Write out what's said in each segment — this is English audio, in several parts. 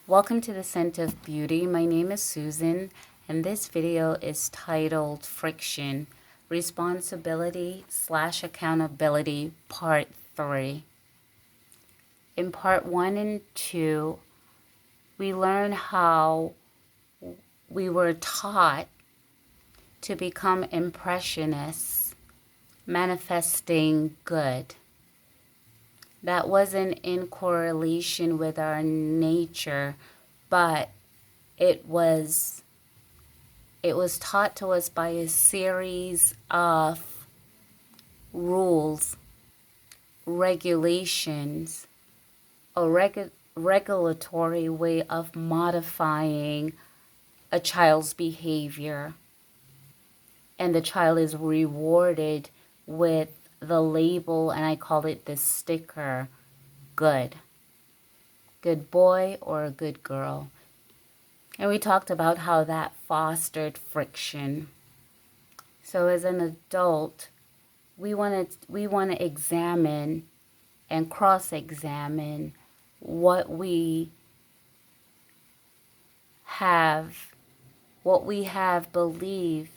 Welcome to the Scent of Beauty. My name is Susan, and this video is titled Friction, Responsibility/Accountability, Part 3. In Part 1 and 2, we learn how we were taught to become impressionists, manifesting good. That wasn't in correlation with our nature, but it was taught to us by a series of rules, regulations, a regulatory way of modifying a child's behavior. And the child is rewarded with the label, and I call it the sticker, good. Good boy or a good girl. And we talked about how that fostered friction. So as an adult, we want to examine and cross-examine what we have believed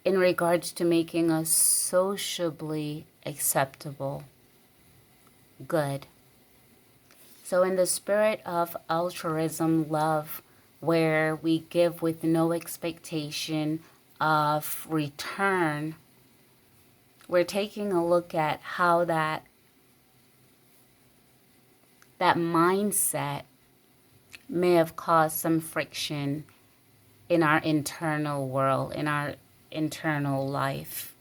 in regards to making us sociably acceptable, good. So in the spirit of altruism love, where we give with no expectation of return, we're taking a look at how that mindset may have caused some friction in our internal world, in our internal life.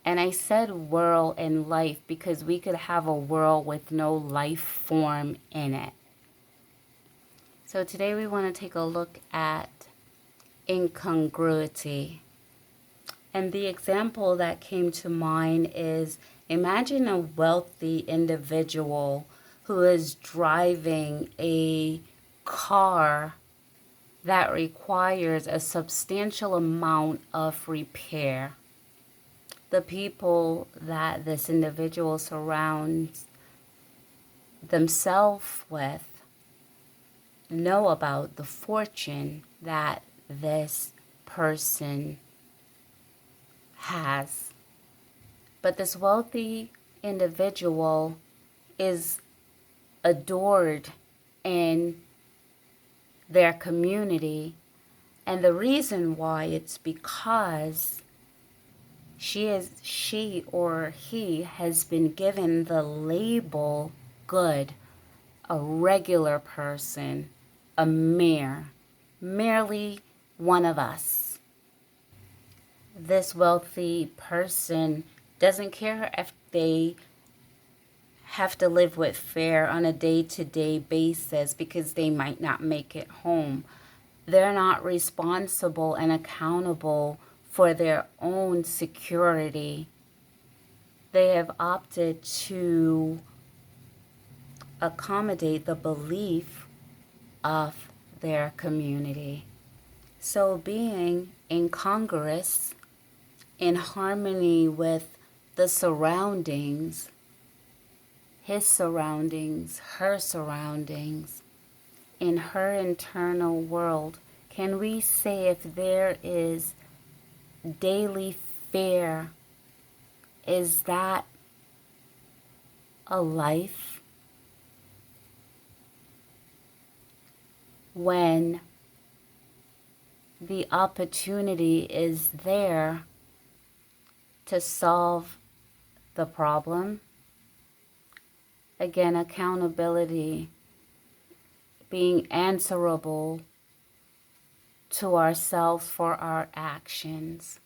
And I said world and life because we could have a world with no life form in it. So today we want to take a look at incongruity. And the example that came to mind is, imagine a wealthy individual who is driving a car that requires a substantial amount of repair. The people that this individual surrounds themselves with know about the fortune that this person has. But this wealthy individual is adored in their community, and the reason why, it's because she or he has been given the label good, a regular person, a merely one of us. This wealthy person doesn't care if they have to live with fear on a day-to-day basis because they might not make it home. They're not responsible and accountable for their own security. They have opted to accommodate the belief of their community. So being incongruous, in harmony with the surroundings, his surroundings, her surroundings, in her internal world, can we say if there is daily fear, is that a life? When the opportunity is there to solve the problem. Again, accountability, being answerable to ourselves for our actions.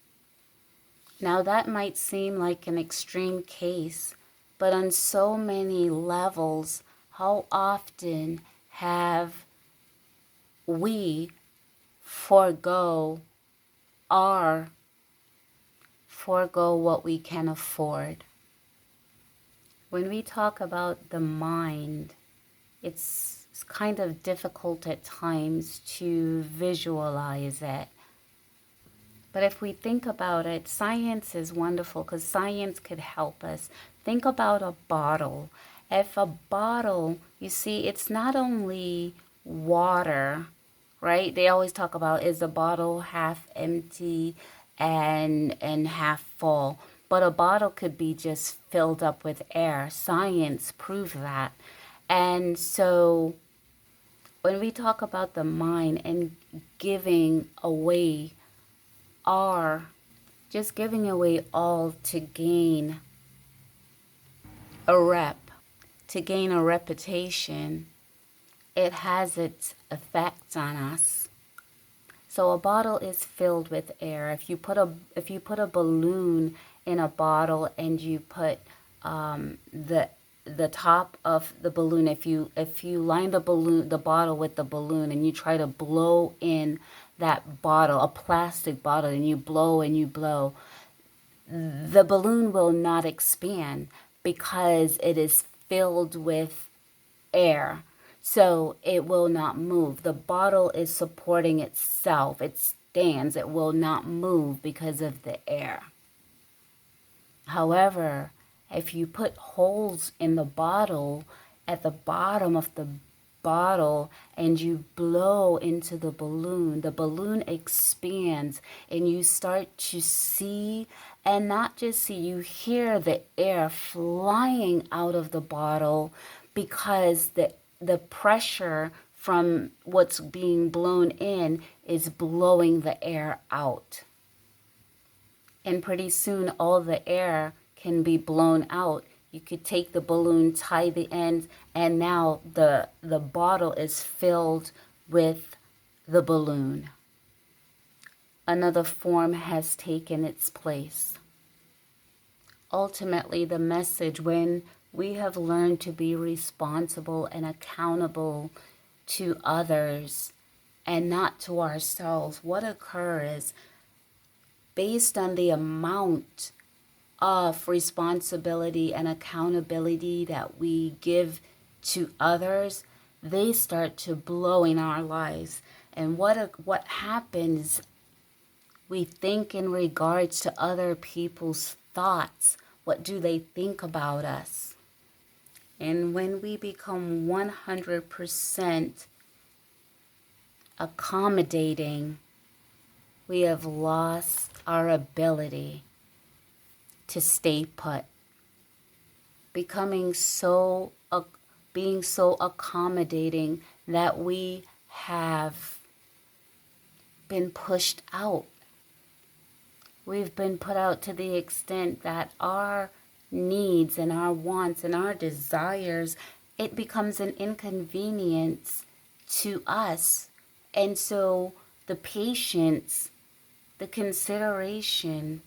Now that might seem like an extreme case, but on so many levels, how often have we forego what we can afford? When we talk about the mind, it's kind of difficult at times to visualize it. But if we think about it, science is wonderful because science could help us. Think about a bottle, If a bottle, you see, it's not only water, right? They always talk about, is the bottle half empty and half full? But a bottle could be just filled up with air. Science proved that. And so when we talk about the mind and giving away our, just giving away all to gain a rep, to gain a reputation, it has its effects on us. So a bottle is filled with air. If you put a balloon in a bottle and you put the top of the balloon, if you line the bottle with the balloon and you try to blow in that bottle, a plastic bottle, and you blow, the balloon will not expand because it is filled with air. So it will not move. The bottle is supporting itself. It stands. It will not move because of the air. However, if you put holes in the bottle at the bottom of the bottle and you blow into the balloon expands and you start to see, and not just see, you hear the air flying out of the bottle because the pressure from what's being blown in is blowing the air out. And pretty soon all the air can be blown out. You could take the balloon, tie the ends, and now the bottle is filled with the balloon. Another form has taken its place. Ultimately, the message, when we have learned to be responsible and accountable to others and not to ourselves, what occurs based on the amount of responsibility and accountability that we give to others, they start to blow in our lives. And what happens, we think in regards to other people's thoughts. What do they think about us? And when we become 100% accommodating, we have lost our ability to stay put. Being so accommodating that we have been pushed out. We've been put out to the extent that our needs and our wants and our desires, it becomes an inconvenience to us. And so the patience, the consideration,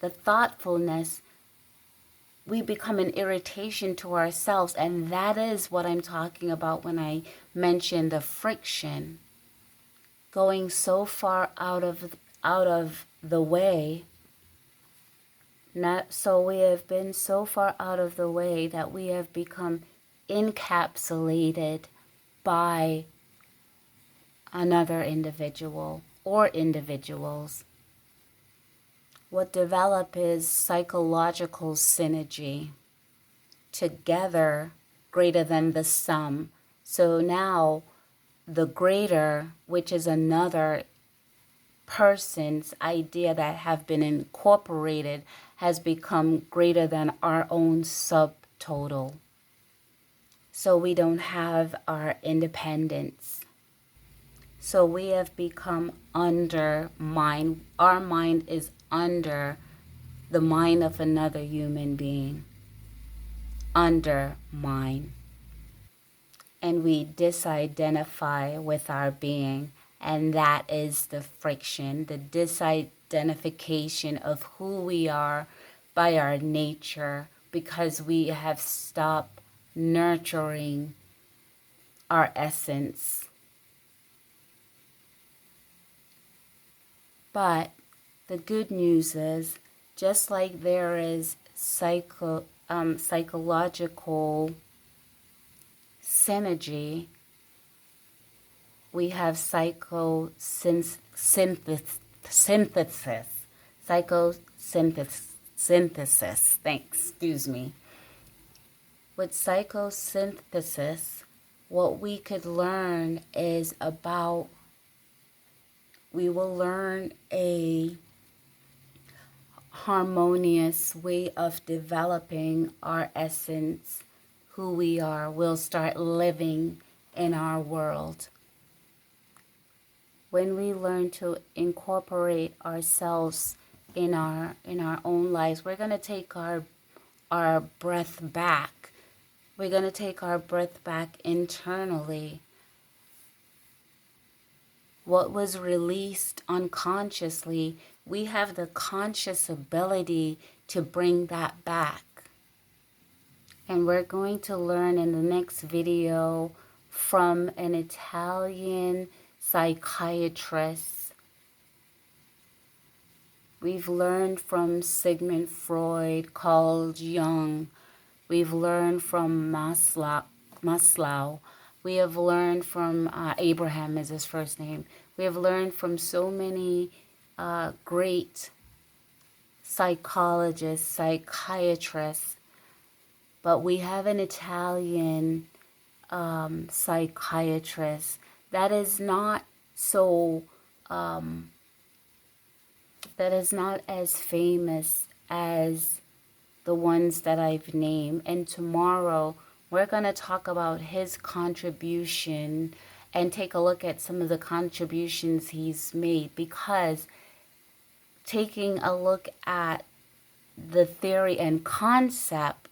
the thoughtfulness, we become an irritation to ourselves. And that is what I'm talking about when I mention the friction. Going so far out of the way. We have been so far out of the way that we have become encapsulated by another individual or individuals. What develop is psychological synergy, together greater than the sum. So now the greater, which is another person's idea that have been incorporated, has become greater than our own subtotal. So we don't have our independence. So we have become under mind. Our mind is under the mind of another human being. Under mind. And we disidentify with our being. And that is the friction, the disidentification of who we are by our nature, because we have stopped nurturing our essence. But the good news is, just like there is psychological synergy, we have psychosynthesis. Thanks, excuse me. With psychosynthesis, what we could learn is about, we will learn a harmonious way of developing our essence, who we are. We'll start living in our world. When we learn to incorporate ourselves in our own lives, we're going to take our breath back. We're going to take our breath back internally. What was released unconsciously, we have the conscious ability to bring that back. And we're going to learn in the next video from an Italian psychiatrist. We've learned from Sigmund Freud, Carl Jung. We've learned from Maslow. We have learned from Abraham is his first name. We have learned from so many great psychologists, psychiatrists, but we have an Italian psychiatrist that is not so, that is not as famous as the ones that I've named. And tomorrow we're going to talk about his contribution and take a look at some of the contributions he's made, because taking a look at the theory and concept,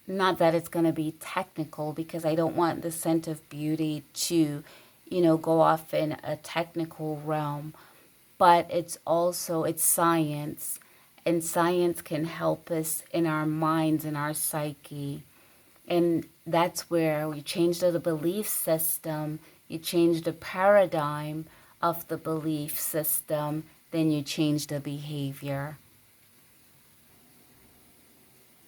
not that it's going to be technical, because I don't want the scent of beauty to, go off in a technical realm, but it's science, and science can help us in our minds and our psyche. And that's where you change the belief system, you change the paradigm of the belief system, then you change the behavior.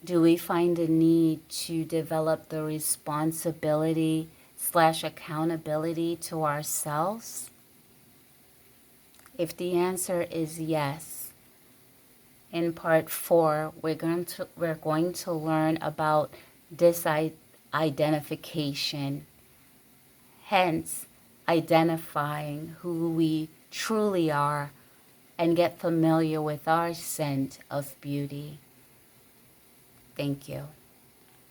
Do we find a need to develop the responsibility / accountability to ourselves? If the answer is yes, in part 4, we're going to learn about disidentification, hence identifying who we truly are and get familiar with our scent of beauty. Thank you.